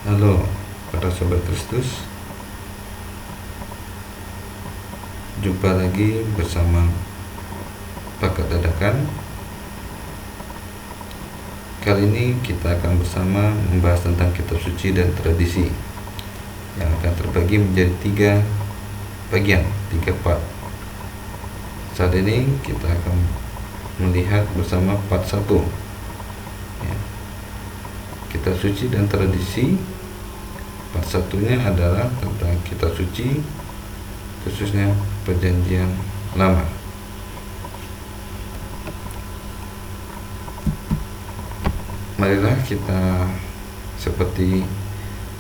Halo para sobat Kristus, jumpa lagi bersama Pakat Dadakan. Kali ini kita akan bersama membahas tentang kitab suci dan tradisi yang akan terbagi menjadi 3 bagian, 3 part. Saat ini kita akan melihat bersama part 1 ya, kitab suci dan tradisi. Part satunya adalah tentang kitab suci, khususnya Perjanjian Lama. Marilah kita, seperti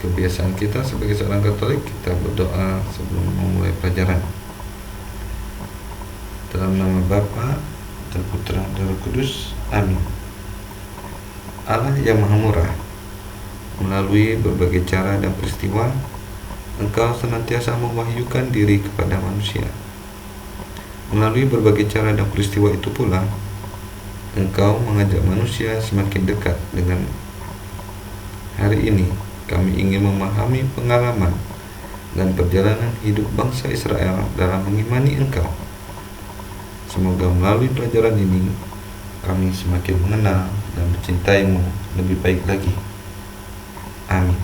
kebiasaan kita sebagai seorang Katolik, kita berdoa sebelum memulai pelajaran. Dalam nama Bapa dan Putra dan Roh Kudus, amin. Allah yang Maha Murah, melalui berbagai cara dan peristiwa, Engkau senantiasa mewahyukan diri kepada manusia. Melalui berbagai cara dan peristiwa itu pula, Engkau mengajak manusia semakin dekat dengan. Hari ini, kami ingin memahami pengalaman dan perjalanan hidup bangsa Israel dalam mengimani Engkau. Semoga melalui pelajaran ini, kami semakin mengenal dan mencintai-Mu lebih baik lagi. Amin.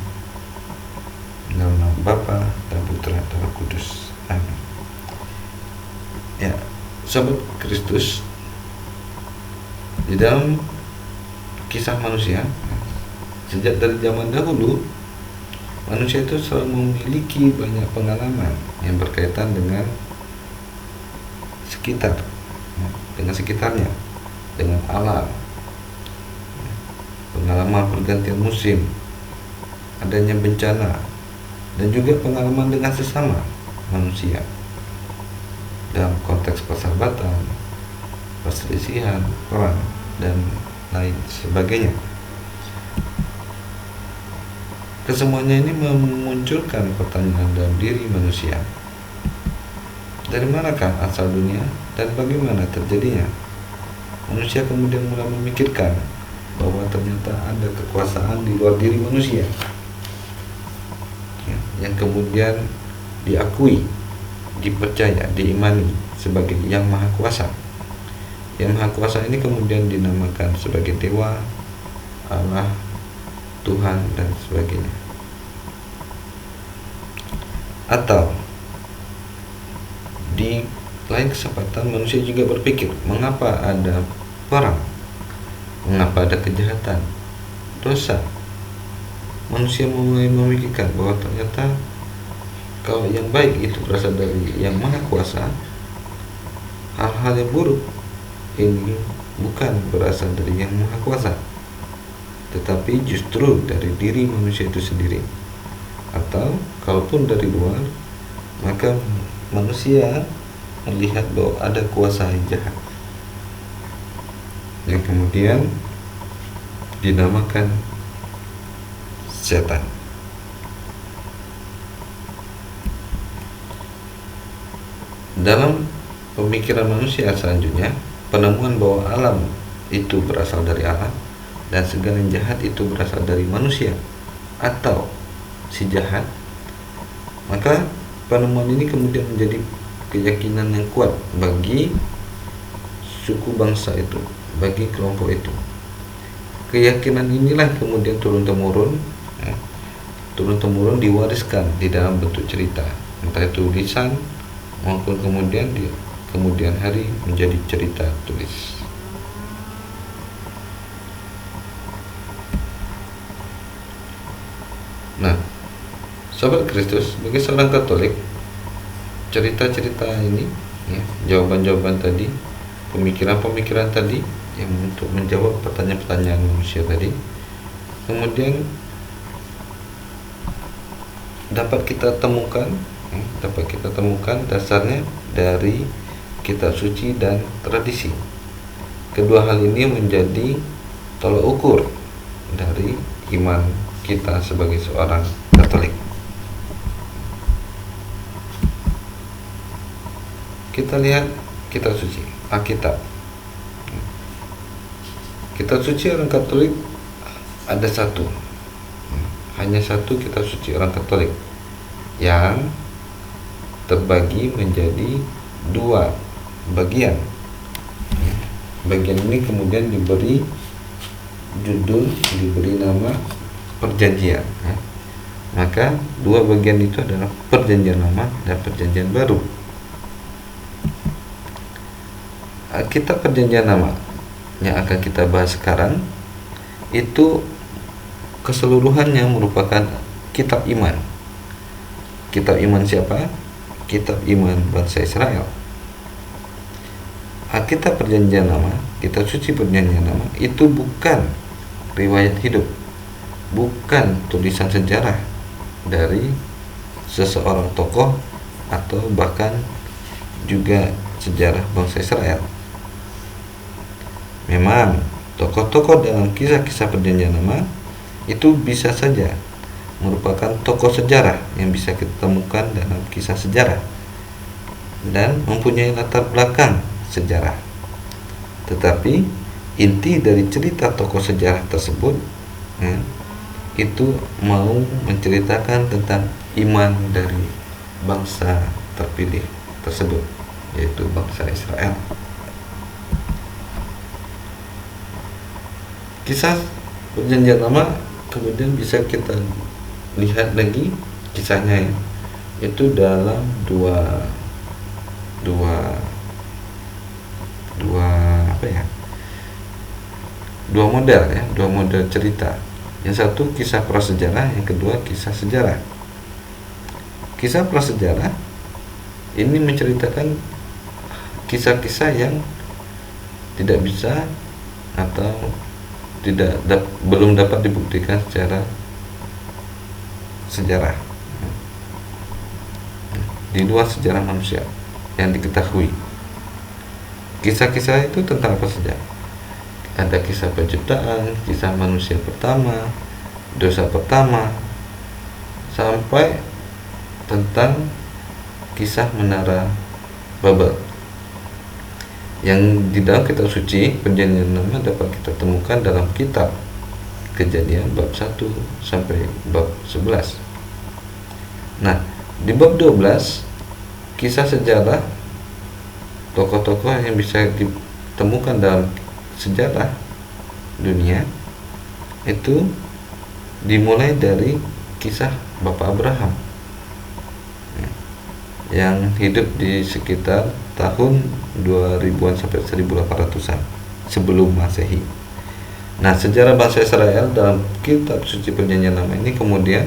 Dalam nama Bapa dan Putra dan Roh Kudus. Amin. Ya, sobat Kristus, di dalam kisah manusia, sejak dari zaman dahulu, manusia itu selalu memiliki banyak pengalaman yang berkaitan dengan sekitar, dengan sekitarnya, dengan alam, pengalaman pergantian musim, adanya bencana, dan juga pengalaman dengan sesama manusia dalam konteks persahabatan, perselisihan, perang, dan lain sebagainya. Kesemuanya ini memunculkan pertanyaan dalam diri manusia. Dari manakah asal dunia dan bagaimana terjadinya? Manusia kemudian mulai memikirkan bahwa ternyata ada kekuasaan di luar diri manusia yang kemudian diakui, dipercaya, diimani sebagai Yang Maha Kuasa. Yang Maha Kuasa ini kemudian dinamakan sebagai Dewa, Allah, Tuhan, dan sebagainya. Atau di lain kesempatan manusia juga berpikir, mengapa ada perang? Mengapa ada kejahatan, dosa? Manusia mulai memikirkan bahwa ternyata kalau yang baik itu berasal dari Yang Maha Kuasa, hal-hal yang buruk ini bukan berasal dari Yang Maha Kuasa, tetapi justru dari diri manusia itu sendiri. Atau kalaupun dari luar, maka manusia melihat bahwa ada kuasa yang jahat yang kemudian dinamakan setan. Dalam pemikiran manusia selanjutnya, penemuan bahwa alam itu berasal dari Allah dan segala yang jahat itu berasal dari manusia atau si jahat, maka penemuan ini kemudian menjadi keyakinan yang kuat bagi suku bangsa itu, bagi kelompok itu. Keyakinan inilah kemudian turun-temurun diwariskan di dalam bentuk cerita, entah itu lisan maupun kemudian di kemudian hari menjadi cerita tulis. Nah, sobat Kristus, bagi seorang Katolik, cerita-cerita ini, jawaban-jawaban tadi, pemikiran-pemikiran tadi yang untuk menjawab pertanyaan-pertanyaan manusia tadi, kemudian dapat kita temukan dasarnya dari kitab suci dan tradisi. Kedua hal ini menjadi tolak ukur dari iman kita sebagai seorang Katolik. Kita lihat kitab suci, Alkitab. Kitab suci orang Katolik ada satu, hanya satu kitab suci orang Katolik yang terbagi menjadi dua bagian. Bagian ini kemudian diberi judul, diberi nama Perjanjian. Maka dua bagian itu adalah Perjanjian Lama dan Perjanjian Baru. Kitab Perjanjian Lama yang akan kita bahas sekarang itu keseluruhannya merupakan kitab iman. Kitab iman siapa? Kitab iman bangsa Israel. Kitab Perjanjian Lama, kitab suci Perjanjian Lama itu bukan riwayat hidup, bukan tulisan sejarah dari seseorang tokoh atau bahkan juga sejarah bangsa Israel. Memang tokoh-tokoh dalam kisah-kisah Perjanjian Lama itu bisa saja merupakan tokoh sejarah yang bisa kita temukan dalam kisah sejarah dan mempunyai latar belakang sejarah. Tetapi inti dari cerita tokoh sejarah tersebut itu mau menceritakan tentang iman dari bangsa terpilih tersebut, yaitu bangsa Israel. Kisah Perjanjian Lama kemudian bisa kita lihat lagi kisahnya itu dalam dua model cerita. Yang satu kisah prasejarah, yang kedua kisah sejarah. Kisah prasejarah ini menceritakan kisah-kisah yang tidak bisa atau belum dapat dibuktikan secara sejarah di luar sejarah manusia yang diketahui. Kisah-kisah itu tentang apa saja? Ada kisah penciptaan, kisah manusia pertama, dosa pertama, sampai tentang kisah menara Babel. Yang di dalam kitab suci Perjanjian Lama dapat kita temukan dalam kitab Kejadian bab 1 sampai bab 11. Nah, di bab 12 kisah sejarah tokoh-tokoh yang bisa ditemukan dalam sejarah dunia itu dimulai dari kisah Bapak Abraham yang hidup di sekitar tahun 2000-an sampai 1800-an sebelum Masehi. Nah, sejarah bangsa Israel dalam kitab suci Perjanjian Lama ini kemudian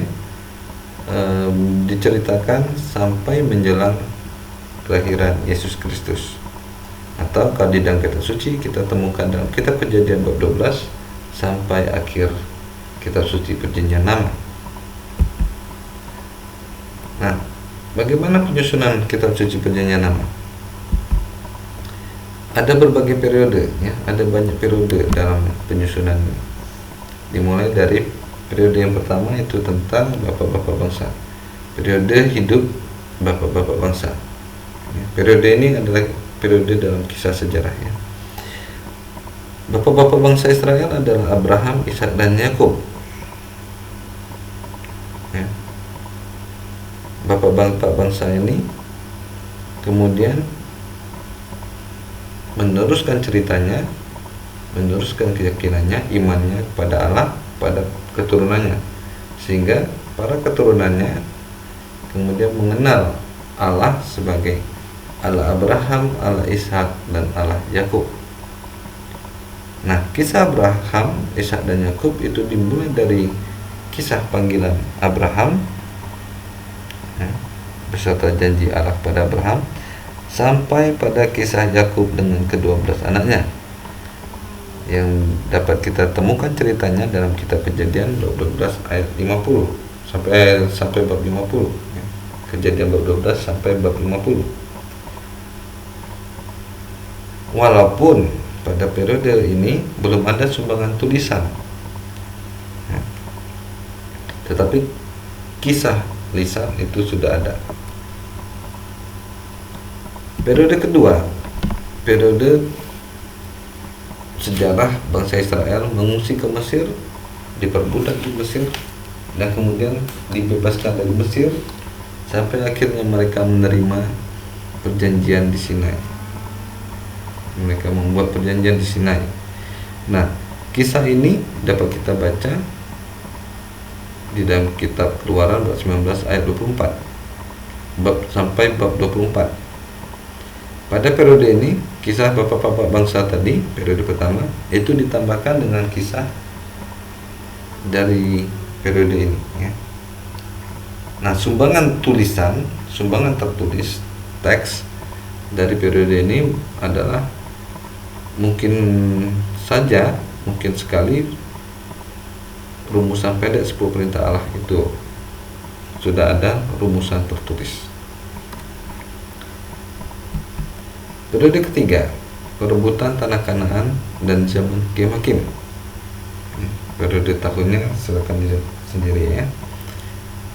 diceritakan sampai menjelang kelahiran Yesus Kristus. Atau kalau di dalam kitab suci kita temukan dalam kitab Kejadian bab 12 sampai akhir kitab suci Perjanjian Lama. Nah, bagaimana penyusunan kitab suci Perjanjian Lama? Ada berbagai periode, ya, ada banyak periode dalam penyusunan. Dimulai dari periode yang pertama itu tentang bapak-bapak bangsa, periode hidup bapak-bapak bangsa. Ya, periode ini adalah periode dalam kisah sejarah. Ya. Bapak-bapak bangsa Israel adalah Abraham, Ishak, dan Yakub. Ya. Bapak-bapak bangsa ini kemudian meneruskan ceritanya, meneruskan keyakinannya, imannya kepada Allah, pada keturunannya, sehingga para keturunannya kemudian mengenal Allah sebagai Allah Abraham, Allah Ishak, dan Allah Yakub. Nah, kisah Abraham, Ishak, dan Yakub itu dimulai dari kisah panggilan Abraham, ya, beserta janji Allah pada Abraham, sampai pada kisah Yakub dengan ke-12 anaknya yang dapat kita temukan ceritanya dalam kitab Kejadian bab 12 ayat 50 sampai bab 50. Ya. Kejadian bab 12 sampai bab 50. Walaupun pada periode ini belum ada sumbangan tulisan, ya, tetapi kisah lisan itu sudah ada. Periode kedua, periode sejarah bangsa Israel mengungsi ke Mesir, diperbudak di Mesir, dan kemudian dibebaskan dari Mesir sampai akhirnya mereka menerima perjanjian di Sinai. Mereka membuat perjanjian di Sinai. Nah, kisah ini dapat kita baca di dalam kitab Keluaran bab 19 ayat 24 sampai bab 24. Pada periode ini, kisah bapak-bapak bangsa tadi, periode pertama, itu ditambahkan dengan kisah dari periode ini, ya. Nah, sumbangan tertulis teks dari periode ini adalah mungkin sekali rumusan pendek 10 perintah Allah itu sudah ada rumusan tertulis. Periode ketiga, perebutan tanah Kanaan dan zaman Hakim. Periode tahunnya silakan dilihat sendiri, ya.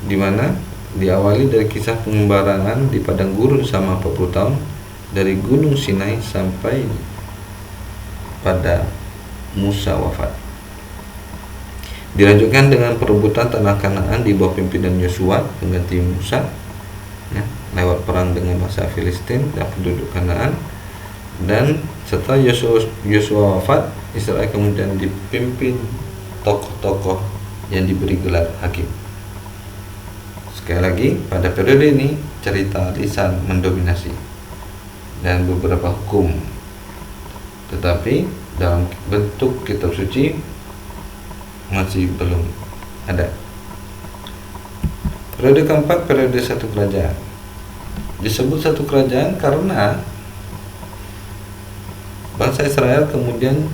Di mana diawali dari kisah pengembaraan di padang gurun selama 40 tahun dari Gunung Sinai sampai pada Musa wafat. Dilanjutkan dengan perebutan tanah Kanaan di bawah pimpinan Yosua pengganti Musa, ya, lewat perang dengan bangsa Filistin dan penduduk Kanaan. Dan setelah Yosua wafat, Israel kemudian dipimpin tokoh-tokoh yang diberi gelar hakim. Sekali lagi, pada periode ini cerita lisan mendominasi dan beberapa hukum, tetapi dalam bentuk kitab suci masih belum ada. Periode keempat, periode satu kerajaan. Disebut satu kerajaan karena bangsa Israel kemudian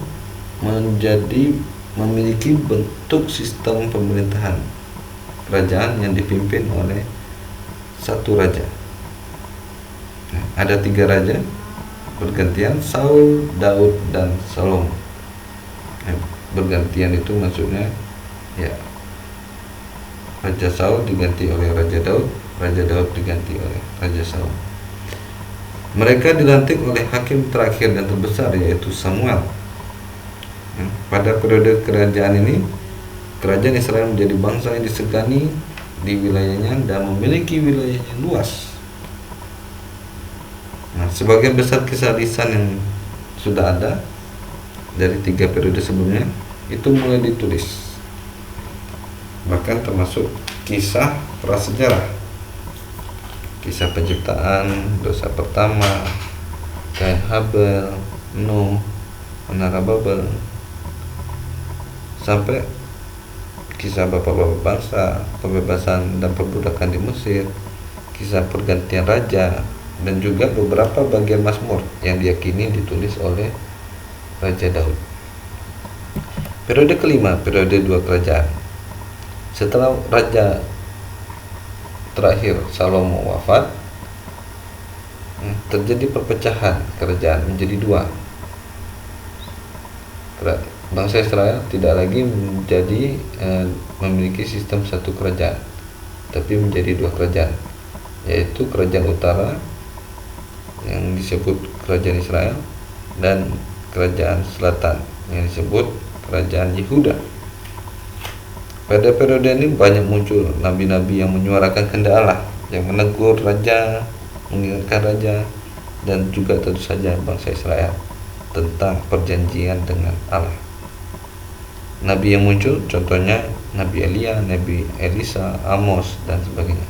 memiliki bentuk sistem pemerintahan kerajaan yang dipimpin oleh satu raja. Nah, ada 3 raja bergantian, Saul, Daud, dan Salomo. Bergantian itu maksudnya, ya, Raja Saul diganti oleh Raja Daud diganti oleh Raja Saul. Mereka dilantik oleh hakim terakhir dan terbesar, yaitu Samuel. Pada periode kerajaan ini, kerajaan Israel menjadi bangsa yang disegani di wilayahnya dan memiliki wilayah yang luas. Nah, sebagian besar kisah lisan yang sudah ada dari 3 periode sebelumnya itu mulai ditulis, bahkan termasuk kisah prasejarah, kisah penciptaan, dosa pertama, Kain Habel, Nuh, Menara Babel, sampai kisah bapak-bapak bangsa, pembebasan dan perbudakan di Mesir, kisah pergantian raja, dan juga beberapa bagian Mazmur yang diyakini ditulis oleh Raja Daud. Periode kelima, periode 2 kerajaan. Setelah raja terakhir Salomo wafat, terjadi perpecahan kerajaan menjadi 2. Bangsa Israel tidak lagi memiliki sistem satu kerajaan, tapi menjadi 2 kerajaan, yaitu kerajaan utara yang disebut kerajaan Israel dan kerajaan selatan yang disebut kerajaan Yehuda. Pada periode ini banyak muncul nabi-nabi yang menyuarakan kehendak Allah, yang menegur raja, mengingatkan raja, dan juga tentu saja bangsa Israel tentang perjanjian dengan Allah. Nabi yang muncul contohnya Nabi Elia, Nabi Elisa, Amos, dan sebagainya.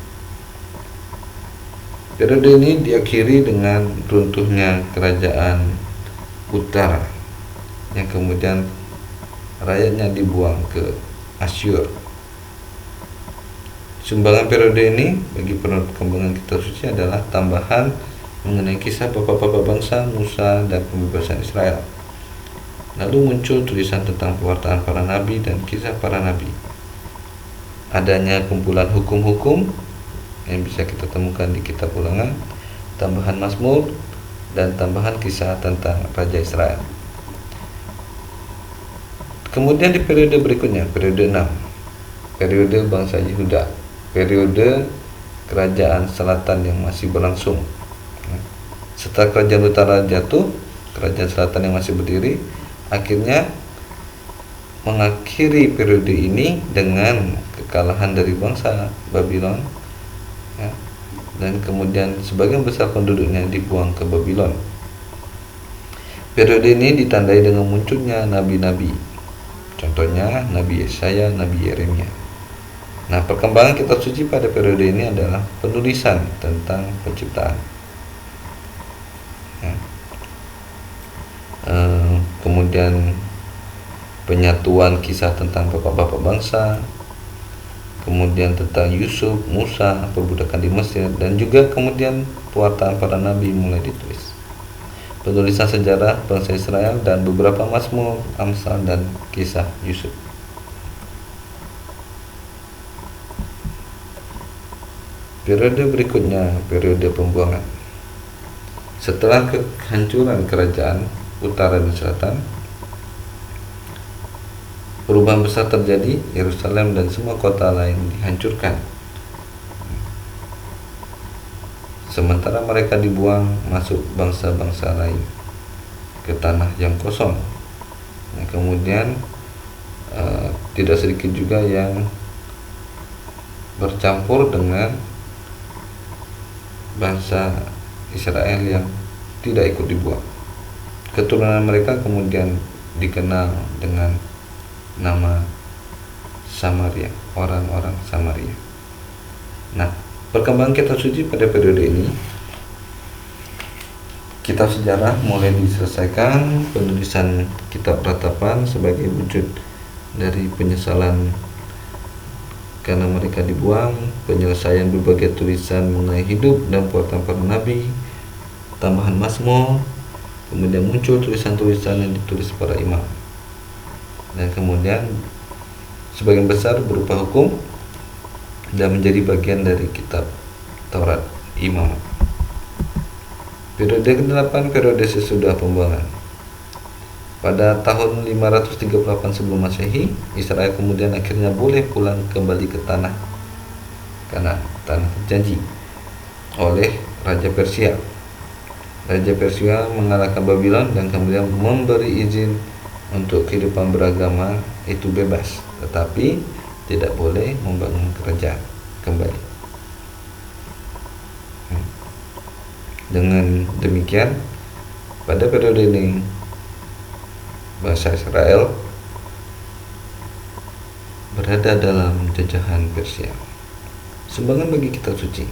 Periode ini diakhiri dengan runtuhnya kerajaan utara yang kemudian rakyatnya dibuang ke Asyur. Sumbangan periode ini bagi perkembangan kitab suci adalah tambahan mengenai kisah bapak-bapak bangsa, Musa, dan pembebasan Israel. Lalu muncul tulisan tentang pewartaan para nabi dan kisah para nabi. Adanya kumpulan hukum-hukum yang bisa kita temukan di kitab Ulangan, tambahan Mazmur, dan tambahan kisah tentang Raja Israel. Kemudian di periode berikutnya, periode 6, periode bangsa Yehuda, periode kerajaan selatan yang masih berlangsung. Setelah kerajaan utara jatuh, kerajaan selatan yang masih berdiri akhirnya mengakhiri periode ini dengan kekalahan dari bangsa Babylon, ya, dan kemudian sebagian besar penduduknya dibuang ke Babylon. Periode ini ditandai dengan munculnya nabi-nabi, contohnya Nabi Yesaya, Nabi Yeremia. Nah, perkembangan kitab suci pada periode ini adalah penulisan tentang penciptaan, ya. Kemudian penyatuan kisah tentang bapak-bapak bangsa, kemudian tentang Yusuf, Musa, perbudakan di Mesir, dan juga kemudian pewartaan para nabi mulai ditulis. Penulisan sejarah bangsa Israel dan beberapa Mazmur, Amsal, dan kisah Yusuf. Periode berikutnya, periode pembuangan. Setelah kehancuran kerajaan utara dan selatan, perubahan besar terjadi. Yerusalem dan semua kota lain dihancurkan, sementara mereka dibuang masuk bangsa-bangsa lain ke tanah yang kosong. Nah, kemudian tidak sedikit juga yang bercampur dengan bangsa Israel yang tidak ikut dibuang. Keturunan mereka kemudian dikenal dengan nama Samaria, orang-orang Samaria. Nah, perkembangan kitab suci pada periode ini, kitab sejarah mulai diselesaikan, penulisan kitab ratapan sebagai wujud dari penyesalan karena mereka dibuang, penyelesaian berbagai tulisan mengenai hidup dan perbuatan para nabi, tambahan Mazmur, kemudian muncul tulisan-tulisan yang ditulis para imam, dan kemudian sebagian besar berupa hukum dan menjadi bagian dari kitab Taurat Imam. Periode ke-8, periode sesudah pembuangan. Pada tahun 538 sebelum Masehi, Israel kemudian akhirnya boleh pulang kembali ke tanah Kanaan, tanah janji, oleh Raja Persia. Raja Persia mengalahkan Babylon dan kemudian memberi izin untuk kehidupan beragama itu bebas, tetapi tidak boleh membangun kerajaan kembali. Dengan demikian, pada periode ini bangsa Israel berada dalam jajahan Persia. Sumbangan bagi kitab suci.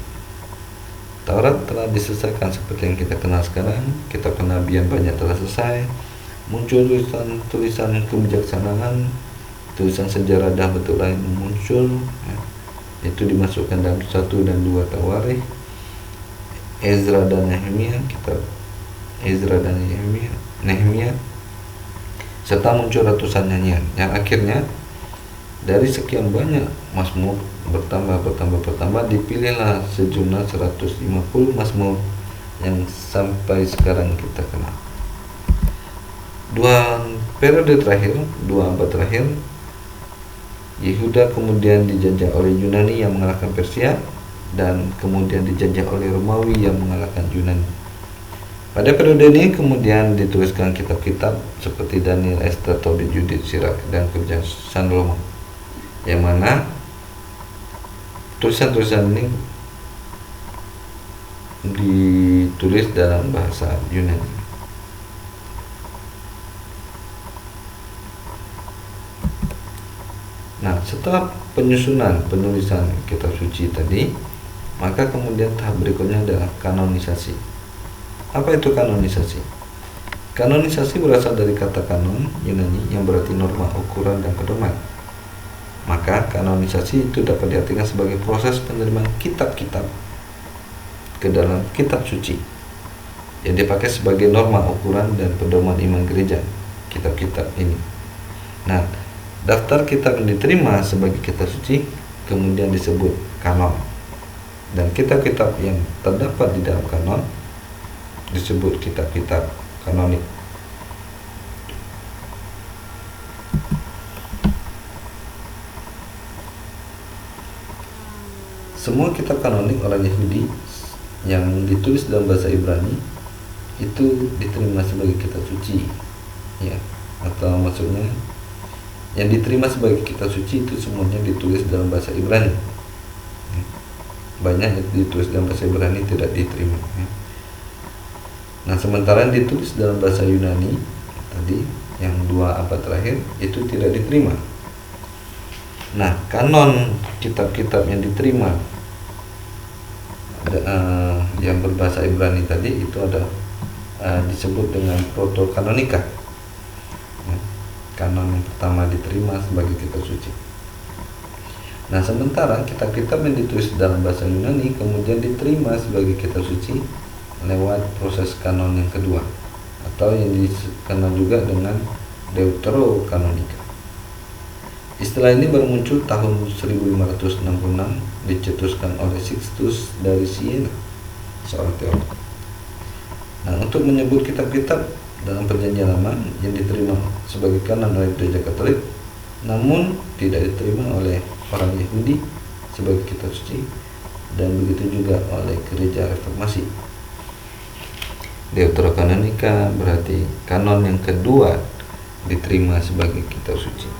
Taurat telah diselesaikan seperti yang kita kenal sekarang. Kitab kenabian banyak telah selesai. Muncul tulisan kebijaksanaan, tulisan sejarah dan bentuk lain muncul, ya. Itu dimasukkan dalam 1 dan 2 Tawarikh, Ezra dan Nehemia, kitab Ezra dan Nehemia, serta muncul ratusan nyanyian yang akhirnya dari sekian banyak Mazmur bertambah dipilihlah sejumlah 150 Mazmur yang sampai sekarang kita kenal. Dua abad terakhir, Yehuda kemudian dijajah oleh Yunani yang mengalahkan Persia, dan kemudian dijajah oleh Romawi yang mengalahkan Yunani. Pada periode ini kemudian dituliskan kitab-kitab seperti Daniel, Esther, Tobit, Judith, Sirak, dan Kebijaksanaan Salomo, yang mana tulisan-tulisan ini ditulis dalam bahasa Yunani. Nah, setelah penulisan kitab suci tadi, maka kemudian tahap berikutnya adalah kanonisasi. Apa itu kanonisasi? Kanonisasi berasal dari kata kanon Yunani yang berarti norma, ukuran, dan pedoman. Maka kanonisasi itu dapat diartikan sebagai proses penerimaan kitab-kitab ke dalam kitab suci yang dipakai sebagai norma, ukuran, dan pedoman iman gereja. Kitab-kitab ini. Nah, daftar kitab yang diterima sebagai kitab suci kemudian disebut kanon, dan kitab-kitab yang terdapat di dalam kanon disebut kitab-kitab kanonik. Semua kitab kanonik orang Yahudi yang ditulis dalam bahasa Ibrani itu diterima sebagai kitab suci, ya, atau maksudnya yang diterima sebagai kitab suci itu semuanya ditulis dalam bahasa Ibrani. Banyak yang ditulis dalam bahasa Ibrani tidak diterima. Nah, sementara yang ditulis dalam bahasa Yunani tadi yang 2 abad terakhir itu tidak diterima. Nah, kanon kitab-kitab yang diterima yang berbahasa Ibrani tadi itu ada disebut dengan proto-kanonika. Kanon yang pertama diterima sebagai kitab suci. Nah, sementara kitab-kitab yang ditulis dalam bahasa Yunani kemudian diterima sebagai kitab suci lewat proses kanon yang kedua, atau yang dikenal juga dengan deuterokanonika. Istilah ini baru muncul tahun 1566, dicetuskan oleh Sixtus dari Siena, seorang teolog. Nah, untuk menyebut kitab-kitab dalam Perjanjian Lama yang diterima sebagai kanon oleh Gereja Katolik, namun tidak diterima oleh orang Yahudi sebagai kitab suci, dan begitu juga oleh Gereja Reformasi. Deuterokanonika berarti kanon yang kedua diterima sebagai kitab suci.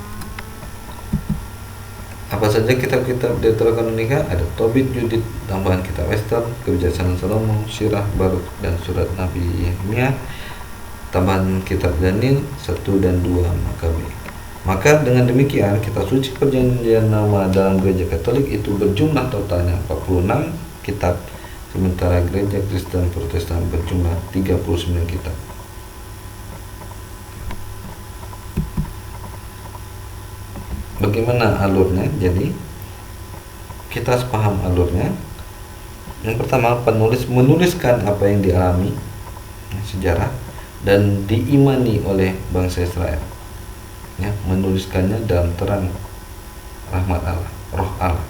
Apa saja kitab-kitab Deuterokanonika? Ada Tobit, Judit, tambahan kitab Ester, Kebijaksanaan Salomo, Sirah, Baruk, dan surat Nabi Yeremia, tambahan kitab Daniel 1 dan 2 Makabe. Maka dengan demikian kitab suci Perjanjian Lama dalam Gereja Katolik itu berjumlah totalnya 46 kitab, sementara Gereja Kristen Protestan berjumlah 39 kitab. Bagaimana alurnya? Jadi kita sepaham alurnya. Yang pertama, penulis menuliskan apa yang dialami sejarah dan diimani oleh bangsa Israel, menuliskannya dalam terang rahmat Allah, roh Allah.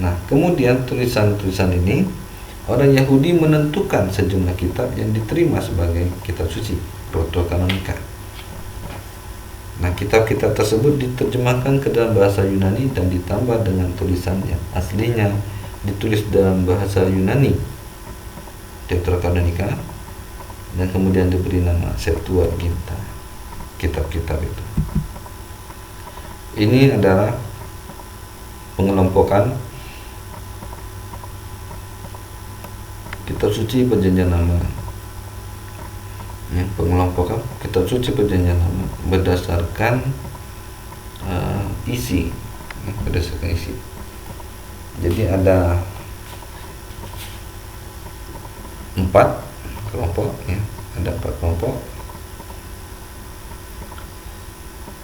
Nah, kemudian tulisan-tulisan ini orang Yahudi menentukan sejumlah kitab yang diterima sebagai kitab suci, proto-kanonika. Nah, kitab-kitab tersebut diterjemahkan ke dalam bahasa Yunani dan ditambah dengan tulisan yang aslinya ditulis dalam bahasa Yunani, Deuterokanonika, dan kemudian diberi nama Septuaginta, kitab-kitab itu. Ini adalah pengelompokan kitab suci Perjanjian Lama. Pengelompokan kitab suci Perjanjian Lama berdasarkan isi, berdasarkan isi. Jadi ada 4 kelompok, ada 4 kelompok.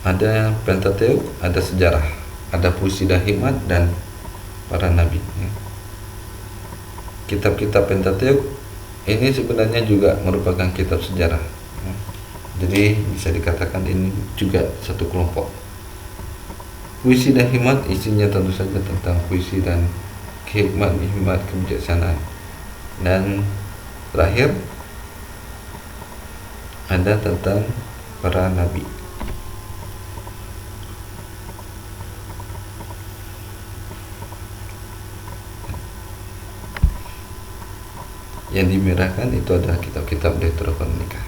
Ada Pentateuch, ada sejarah, ada puisi dan hikmat, dan para nabi. Kitab-kitab Pentateuch ini sebenarnya juga merupakan kitab sejarah. Jadi bisa dikatakan ini juga satu kelompok. Puisi dan hikmat isinya tentu saja tentang puisi dan hikmat kebijaksanaan. Dan terakhir ada tentang para nabi. Yang dimerahkan itu adalah kitab-kitab Deuterokanonika.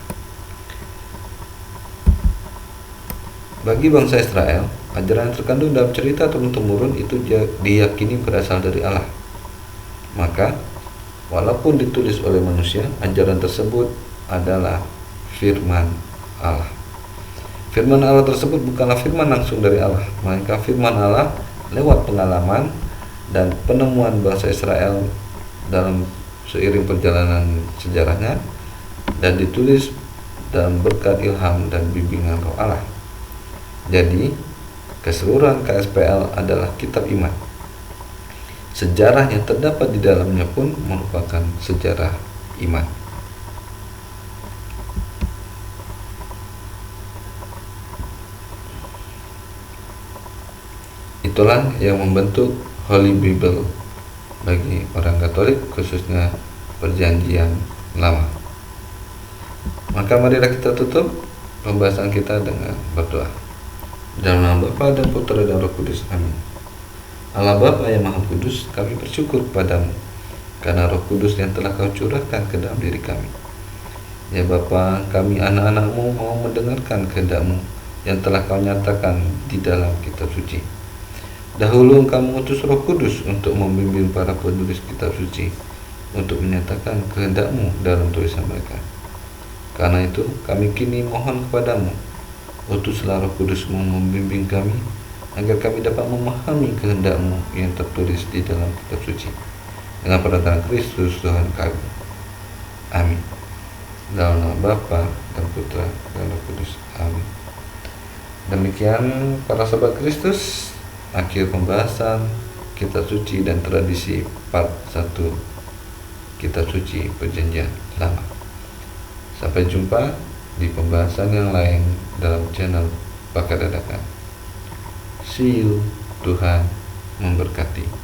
Bagi bangsa Israel, ajaran yang terkandung dalam cerita turun-temurun itu diyakini berasal dari Allah. Maka, walaupun ditulis oleh manusia, ajaran tersebut adalah firman Allah. Firman Allah tersebut bukanlah firman langsung dari Allah, melainkan firman Allah lewat pengalaman dan penemuan bangsa Israel dalam seiring perjalanan sejarahnya, dan ditulis dalam berkat ilham dan bimbingan Roh Allah. Jadi, keseluruhan KSPL adalah kitab iman. Sejarah yang terdapat di dalamnya pun merupakan sejarah iman. Itulah yang membentuk Holy Bible bagi orang Katolik, khususnya Perjanjian Lama. Maka marilah kita tutup pembahasan kita dengan berdoa. Dalam nama Bapa dan Putra dan Roh Kudus. Amin. Allah Bapa yang Maha Kudus, kami bersyukur padamu karena Roh Kudus yang telah Kau curahkan ke dalam diri kami. Ya Bapa, kami anak-anak-Mu mau mendengarkan kehendak-Mu yang telah kau nyatakan di dalam kitab suci. Dahulu engkau mengutus Roh Kudus untuk membimbing para penulis kitab suci untuk menyatakan kehendak-Mu dalam tulisan mereka. Karena itu kami kini mohon kepadamu, utuslah Roh Kudus-Mu membimbing kami, agar kami dapat memahami kehendak-Mu yang tertulis di dalam kitab suci, dengan perantara Kristus Tuhan kami. Amin. Dalam nama Bapa dan Putra dan Roh Kudus. Amin. Demikian para sahabat Kristus, akhir pembahasan kitab suci dan tradisi part 1 kitab suci Perjanjian Lama. Sampai jumpa di pembahasan yang lain dalam channel Pakar Dadakan. See you. Tuhan memberkati.